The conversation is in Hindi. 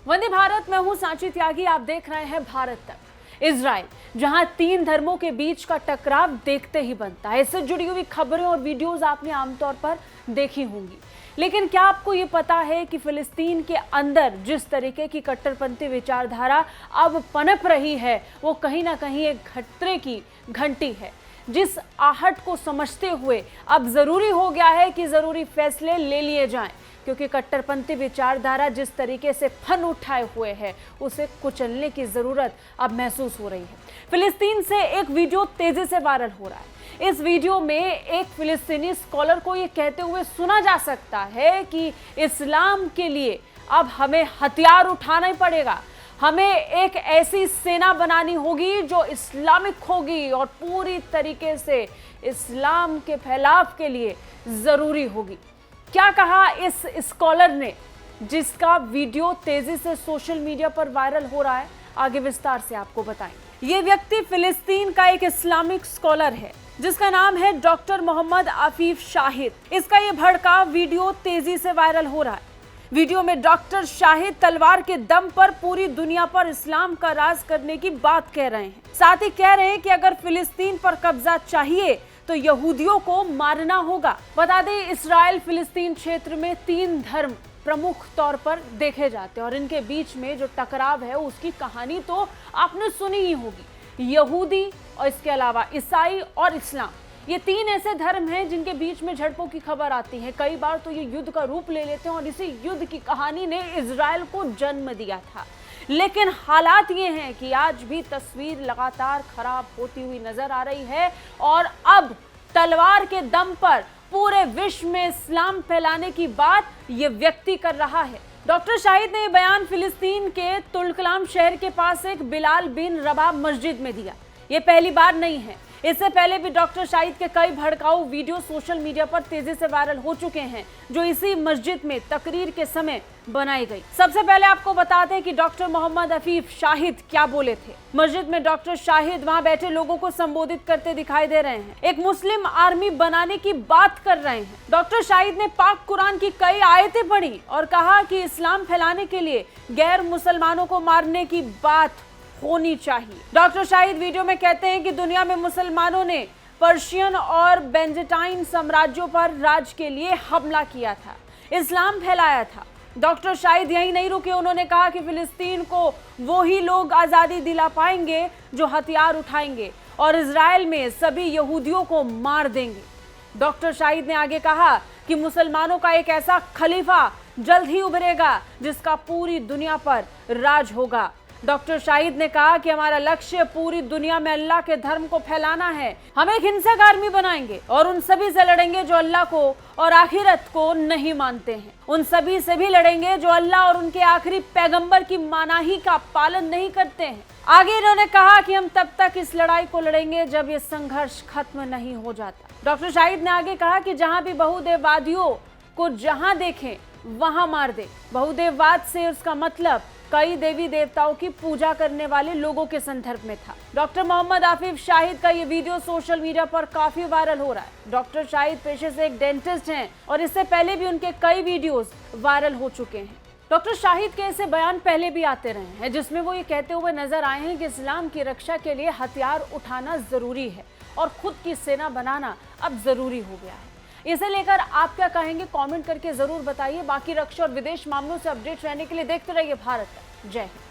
वंदे भारत, मैं हूं सांची त्यागी, आप देख रहे हैं भारत तक। इजराइल, जहां तीन धर्मों के बीच का टकराव देखते ही बनता है। इससे जुड़ी हुई खबरें और वीडियोस आपने आमतौर पर देखी होंगी, लेकिन क्या आपको ये पता है कि फिलिस्तीन के अंदर जिस तरीके की कट्टरपंथी विचारधारा अब पनप रही है, वो कहीं ना कहीं एक खतरे की घंटी है, जिस आहट को समझते हुए अब जरूरी हो गया है कि जरूरी फैसले ले लिए जाएं, क्योंकि कट्टरपंथी विचारधारा जिस तरीके से फन उठाए हुए है, उसे कुचलने की जरूरत अब महसूस हो रही है। फिलिस्तीन से एक वीडियो तेजी से वायरल हो रहा है। इस वीडियो में एक फिलिस्तीनी स्कॉलर को यह कहते हुए सुना जा सकता है कि इस्लाम के लिए अब हमें हथियार उठाना ही पड़ेगा, हमें एक ऐसी सेना बनानी होगी जो इस्लामिक होगी और पूरी तरीके से इस्लाम के फैलाव के लिए जरूरी होगी। क्या कहा इस स्कॉलर ने, जिसका वीडियो तेजी से सोशल मीडिया पर वायरल हो रहा है, आगे विस्तार से आपको बताएंगे। ये व्यक्ति फिलिस्तीन का एक इस्लामिक स्कॉलर है जिसका नाम है डॉक्टर मोहम्मद आफीफ शाहिद। इसका ये भड़का वीडियो तेजी से वायरल हो रहा है। वीडियो में डॉक्टर शाहिद तलवार के दम पर पूरी दुनिया पर इस्लाम का राज करने की बात कह रहे हैं। साथ ही कह रहे हैं कि अगर फिलिस्तीन पर कब्जा चाहिए तो यहूदियों को मारना होगा। बता दें, इस्राइल फिलिस्तीन क्षेत्र में तीन धर्म प्रमुख तौर पर देखे जाते हैं और इनके बीच में जो टकराव है उसकी कहानी तो आपने सुनी ही होगी। यहूदी और इसके अलावा ईसाई और इस्लाम, ये तीन ऐसे धर्म हैं जिनके बीच में झड़पों की खबर आती है। कई बार तो ये युद्ध का रूप ले लेते हैं और इसी युद्ध की कहानी ने इजराइल को जन्म दिया था। लेकिन हालात ये हैं कि आज भी तस्वीर लगातार खराब होती हुई नजर आ रही है और अब तलवार के दम पर पूरे विश्व में इस्लाम फैलाने की बात ये व्यक्ति कर रहा है। डॉक्टर शाहिद ने यह बयान फिलिस्तीन के तुलकलाम शहर के पास एक बिलाल बिन रबाह मस्जिद में दिया। ये पहली बार नहीं है, इससे पहले भी डॉक्टर शाहिद के कई भड़काऊ वीडियो सोशल मीडिया पर तेजी से वायरल हो चुके हैं, जो इसी मस्जिद में तकरीर के समय बनाई गई। सबसे पहले आपको बता दें कि डॉक्टर मोहम्मद आफीफ शाहिद क्या बोले थे। मस्जिद में डॉक्टर शाहिद वहां बैठे लोगों को संबोधित करते दिखाई दे रहे हैं, एक मुस्लिम आर्मी बनाने की बात कर रहे हैं। डॉक्टर शाहिद ने पाक कुरान की कई आयतें पढ़ी और कहा कि इस्लाम फैलाने के लिए गैर मुसलमानों को मारने की बात होनी चाहिए। डॉक्टर शाहिद वीडियो में कहते हैं कि दुनिया में मुसलमानों ने पर्शियन और बेंजेटाइन साम्राज्यों पर राज के लिए हमला किया था, इस्लाम फैलाया था। डॉक्टर शाहिद यही नहीं रुके, उन्होंने कहा कि फिलिस्तीन को वो ही लोग आज़ादी दिला पाएंगे जो हथियार उठाएंगे और इजराइल में सभी यहूदियों को मार देंगे। डॉक्टर शाहिद ने आगे कहा कि मुसलमानों का एक ऐसा खलीफा जल्द ही उभरेगा जिसका पूरी दुनिया पर राज होगा। डॉक्टर शाहिद ने कहा कि हमारा लक्ष्य पूरी दुनिया में अल्लाह के धर्म को फैलाना है। हम एक हिंसक आर्मी बनाएंगे और उन सभी से लड़ेंगे जो अल्लाह को और आखिरत को नहीं मानते हैं। उन सभी से भी लड़ेंगे जो अल्लाह और उनके आखिरी पैगंबर की मनाही का पालन नहीं करते हैं। आगे इन्होंने कहा कि हम तब तक इस लड़ाई को लड़ेंगे जब ये संघर्ष खत्म नहीं हो जाता। डॉक्टर शाहिद ने आगे कहा कि जहां भी बहुदेववादियों को जहां देखें वहां मार दे। बहुदेववाद से उसका मतलब कई देवी देवताओं की पूजा करने वाले लोगों के संदर्भ में था। डॉक्टर मोहम्मद आफीफ शाहिद का ये वीडियो सोशल मीडिया पर काफी वायरल हो रहा है। डॉक्टर शाहिद पेशे से एक डेंटिस्ट हैं और इससे पहले भी उनके कई वीडियोस वायरल हो चुके हैं। डॉक्टर शाहिद के ऐसे बयान पहले भी आते रहे हैं जिसमें वो ये कहते हुए नजर आए हैं कि इस्लाम की रक्षा के लिए हथियार उठाना जरूरी है और खुद की सेना बनाना अब जरूरी हो गया है। इसे लेकर आप क्या कहेंगे, कमेंट करके जरूर बताइए। बाकी रक्षा और विदेश मामलों से अपडेट रहने के लिए देखते रहिए भारत तक। जय हिंद।